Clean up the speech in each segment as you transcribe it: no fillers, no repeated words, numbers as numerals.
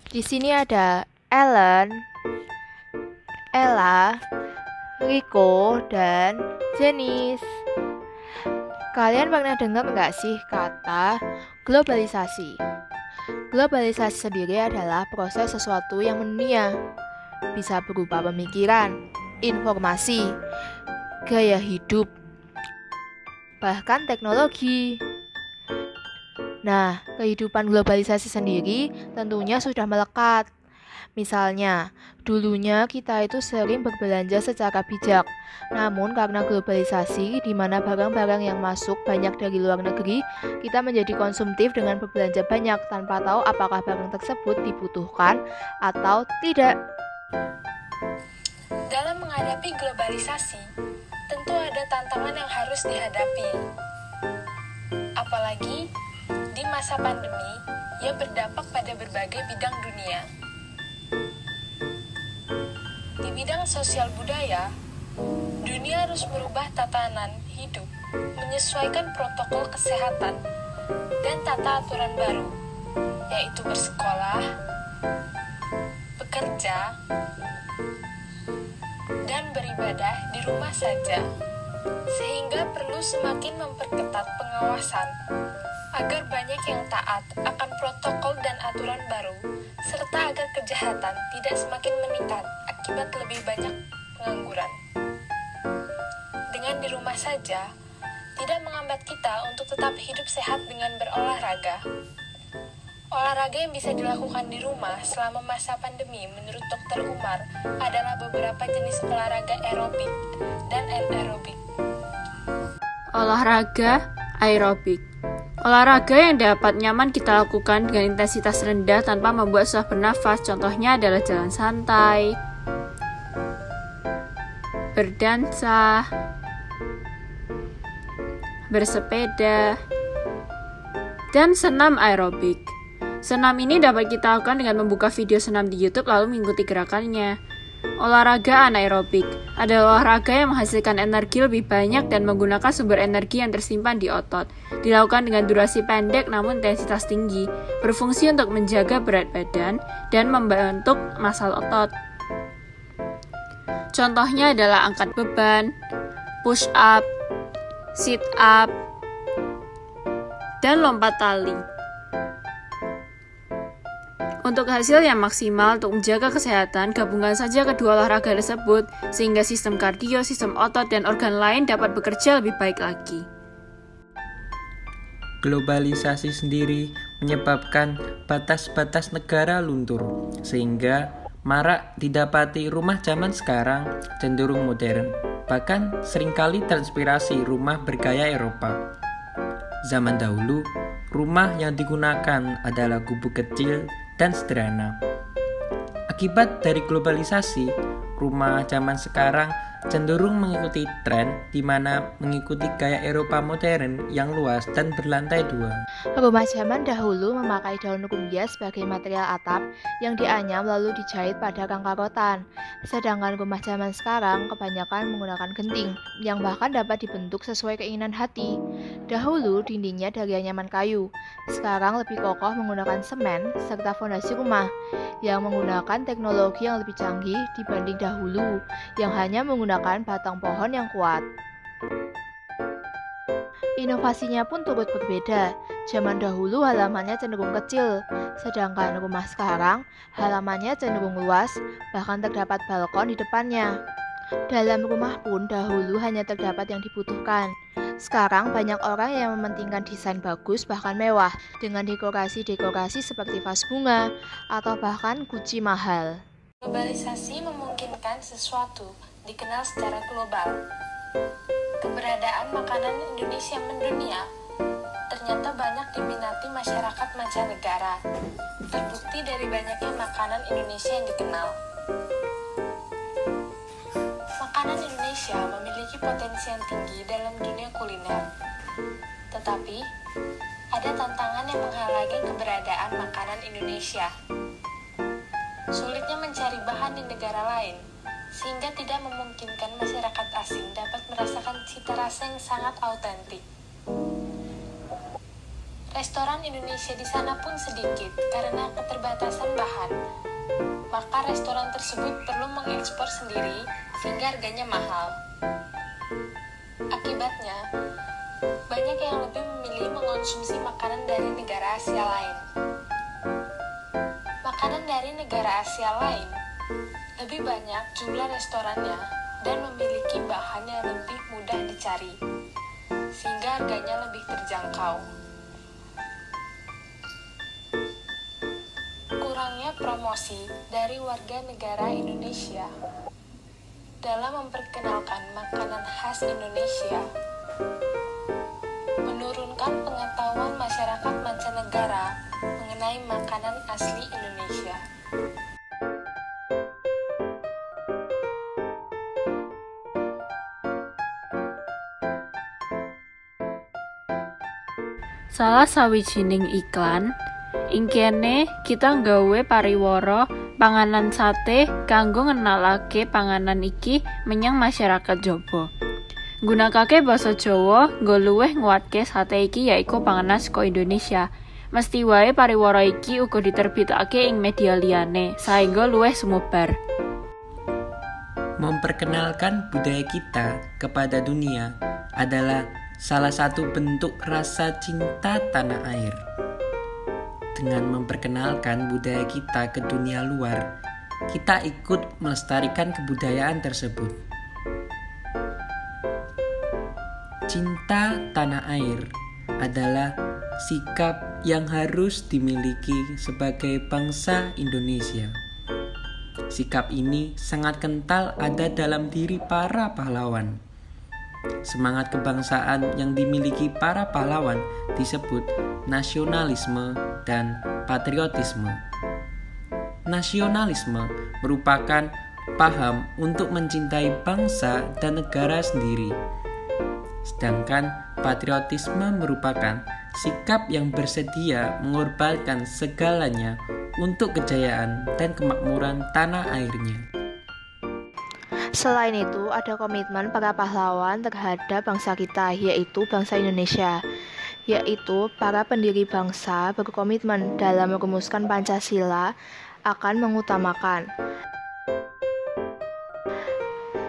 Di sini ada Ellen, Ella, Rico, dan Jenis. Kalian pernah dengar nggak sih kata globalisasi? Globalisasi sendiri adalah proses sesuatu yang mendunia. Bisa berupa pemikiran, informasi, gaya hidup, bahkan teknologi. Nah, kehidupan globalisasi sendiri tentunya sudah melekat. Misalnya, dulunya kita itu sering berbelanja secara bijak. Namun karena globalisasi di mana barang-barang yang masuk banyak dari luar negeri, kita menjadi konsumtif dengan berbelanja banyak tanpa tahu apakah barang tersebut dibutuhkan atau tidak. Dalam menghadapi globalisasi, tentu ada tantangan yang harus dihadapi. Apalagi di masa pandemi yang berdampak pada berbagai bidang dunia. Di bidang sosial budaya, dunia harus merubah tatanan hidup, menyesuaikan protokol kesehatan, dan tata aturan baru, yaitu bersekolah, bekerja, dan beribadah di rumah saja, sehingga perlu semakin memperketat pengawasan agar banyak yang taat akan protokol dan aturan baru, serta agar kejahatan tidak semakin meningkat akibat lebih banyak pengangguran. Dengan di rumah saja, tidak menghambat kita untuk tetap hidup sehat dengan berolahraga. Olahraga yang bisa dilakukan di rumah selama masa pandemi menurut Dr. Umar adalah beberapa jenis olahraga aerobik dan anaerobik. Olahraga aerobik. Olahraga yang dapat nyaman kita lakukan dengan intensitas rendah tanpa membuat susah bernafas. Contohnya adalah jalan santai, berdansa, bersepeda, dan senam aerobik. Senam ini dapat kita lakukan dengan membuka video senam di YouTube lalu mengikuti gerakannya. Olahraga anaerobik adalah olahraga yang menghasilkan energi lebih banyak dan menggunakan sumber energi yang tersimpan di otot. Dilakukan dengan durasi pendek namun intensitas tinggi, berfungsi untuk menjaga berat badan dan membentuk masal otot. Contohnya adalah angkat beban, push up, sit up, dan lompat tali. Untuk hasil yang maksimal untuk menjaga kesehatan, gabungkan saja kedua olahraga tersebut sehingga sistem kardio, sistem otot, dan organ lain dapat bekerja lebih baik lagi. Globalisasi sendiri menyebabkan batas-batas negara luntur, sehingga marak didapati rumah zaman sekarang cenderung modern, bahkan seringkali terinspirasi rumah bergaya Eropa. Zaman dahulu, rumah yang digunakan adalah gubuk kecil dan sederhana. Akibat dari globalisasi, rumah zaman sekarang cenderung mengikuti tren di mana mengikuti gaya Eropa modern yang luas dan berlantai 2. Rumah zaman dahulu memakai daun rumbia sebagai material atap yang dianyam lalu dijahit pada rangka rotan. Sedangkan rumah zaman sekarang kebanyakan menggunakan genting yang bahkan dapat dibentuk sesuai keinginan hati. Dahulu dindingnya dari anyaman kayu, sekarang lebih kokoh menggunakan semen serta fondasi rumah yang menggunakan teknologi yang lebih canggih dibanding dahulu yang hanya menggunakan batang pohon yang kuat. Inovasinya pun turut berbeda. Zaman dahulu halamannya cenderung kecil, sedangkan rumah sekarang halamannya cenderung luas, bahkan terdapat balkon di depannya. Dalam rumah pun dahulu hanya terdapat yang dibutuhkan. Sekarang banyak orang yang mementingkan desain bagus bahkan mewah dengan dekorasi-dekorasi seperti vas bunga atau bahkan kunci mahal. Globalisasi memungkinkan sesuatu dikenal secara global. Keberadaan makanan Indonesia mendunia ternyata banyak diminati masyarakat mancanegara. Terbukti dari banyaknya makanan Indonesia yang dikenal. Makanan Indonesia memiliki potensi yang tinggi dalam dunia kuliner. Tetapi, ada tantangan yang menghalangi keberadaan makanan Indonesia. Sulitnya mencari bahan di negara lain, sehingga tidak memungkinkan masyarakat asing dapat merasakan cita rasa yang sangat autentik. Restoran Indonesia di sana pun sedikit karena keterbatasan bahan. Maka restoran tersebut perlu mengekspor sendiri sehingga harganya mahal. Akibatnya, banyak yang lebih memilih mengonsumsi makanan dari negara Asia lain. Makanan dari negara Asia lain lebih banyak jumlah restorannya dan memiliki bahan yang lebih mudah dicari, sehingga harganya lebih terjangkau. Kurangnya promosi dari warga negara Indonesia dalam memperkenalkan makanan khas Indonesia menurunkan pengetahuan masyarakat mancanegara mengenai makanan asli Indonesia. Salah sawijining iklan ing kene kita nggawe pariwara panganan sate kanggo ngenalake panganan iki menyang masyarakat Jawa. Nggunakake basa Jawa nggo luwih nguatke sate iki yaiku panganan saka Indonesia. Mesti wae pariwara iki uga diterbitake ing media liyane saengga luwih sumebar. Memperkenalkan budaya kita kepada dunia adalah salah satu bentuk rasa cinta tanah air. Dengan memperkenalkan budaya kita ke dunia luar, kita ikut melestarikan kebudayaan tersebut. Cinta tanah air adalah sikap yang harus dimiliki sebagai bangsa Indonesia. Sikap ini sangat kental ada dalam diri para pahlawan. Semangat kebangsaan yang dimiliki para pahlawan disebut nasionalisme dan patriotisme. Nasionalisme merupakan paham untuk mencintai bangsa dan negara sendiri. Sedangkan patriotisme merupakan sikap yang bersedia mengorbankan segalanya untuk kejayaan dan kemakmuran tanah airnya. Selain itu, ada komitmen para pahlawan terhadap bangsa kita, yaitu bangsa Indonesia. Yaitu para pendiri bangsa berkomitmen dalam merumuskan Pancasila akan mengutamakan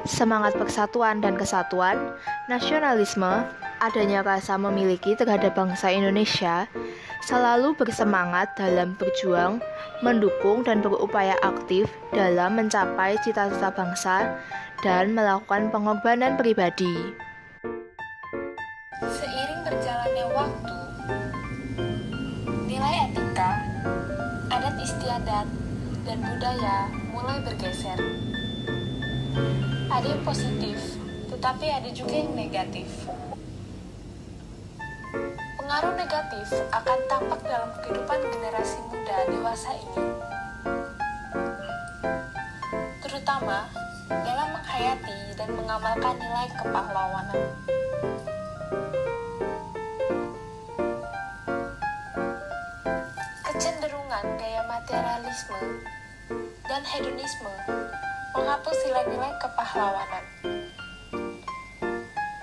semangat persatuan dan kesatuan, nasionalisme, adanya rasa memiliki terhadap bangsa Indonesia, selalu bersemangat dalam berjuang, mendukung dan berupaya aktif dalam mencapai cita-cita bangsa dan melakukan pengorbanan pribadi. Seiring berjalannya waktu, nilai etika, adat istiadat, dan budaya mulai bergeser. Ada yang positif, tetapi ada juga yang negatif. Pengaruh negatif akan tampak dalam kehidupan generasi muda dewasa ini, terutama dalam menghayati dan mengamalkan nilai kepahlawanan. Kecenderungan gaya materialisme dan hedonisme menghapus nilai-nilai kepahlawanan.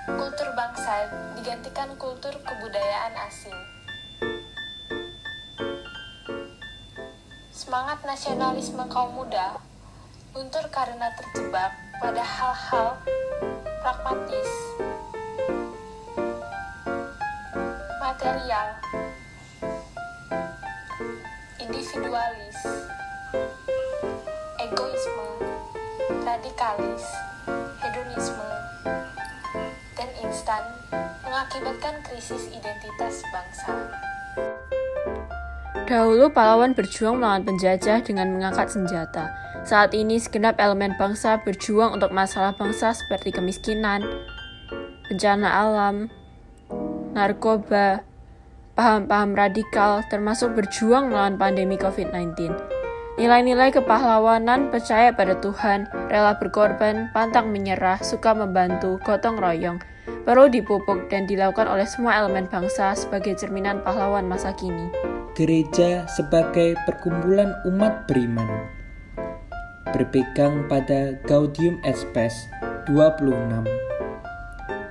Kultur bangsa digantikan kultur kebudayaan asing. Semangat nasionalisme kaum muda luntur karena terjebak pada hal-hal pragmatis, material, individualis, egoisme, radikalis, hedonisme, dan instan mengakibatkan krisis identitas bangsa. Dahulu pahlawan berjuang melawan penjajah dengan mengangkat senjata. Saat ini segenap elemen bangsa berjuang untuk masalah bangsa seperti kemiskinan, bencana alam, narkoba, paham-paham radikal, termasuk berjuang melawan pandemi COVID-19. Nilai-nilai kepahlawanan, percaya pada Tuhan, rela berkorban, pantang menyerah, suka membantu, gotong royong, perlu dipupuk dan dilakukan oleh semua elemen bangsa sebagai cerminan pahlawan masa kini. Gereja sebagai perkumpulan umat beriman berpegang pada Gaudium et Spes 26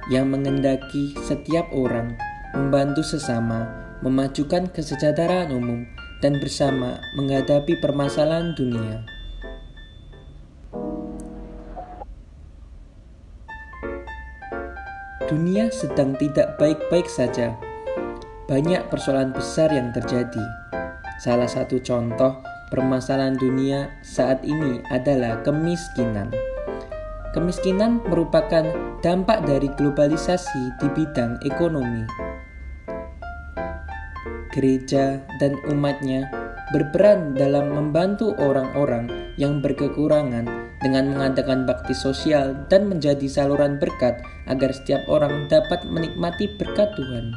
yang mengendaki setiap orang membantu sesama memajukan kesejahteraan umum, dan bersama menghadapi permasalahan dunia. Dunia sedang tidak baik-baik saja. Banyak persoalan besar yang terjadi. Salah satu contoh permasalahan dunia saat ini adalah kemiskinan. Kemiskinan merupakan dampak dari globalisasi di bidang ekonomi. Gereja dan umatnya berperan dalam membantu orang-orang yang berkekurangan dengan mengadakan bakti sosial dan menjadi saluran berkat agar setiap orang dapat menikmati berkat Tuhan.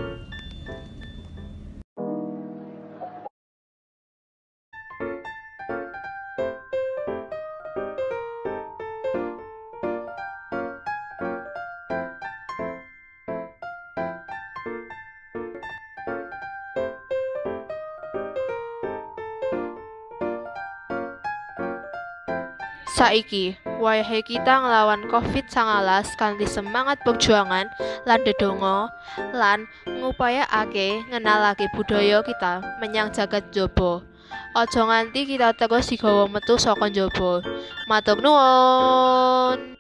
Saiki, wayahe kita nglawan COVID-19 kanthi semangat perjuangan lan dedonga lan ngupayakake ngenalake budaya kita menyang jagat njaba. Aja nganti kita terus digawa metu saka njaba. Matur nuwun.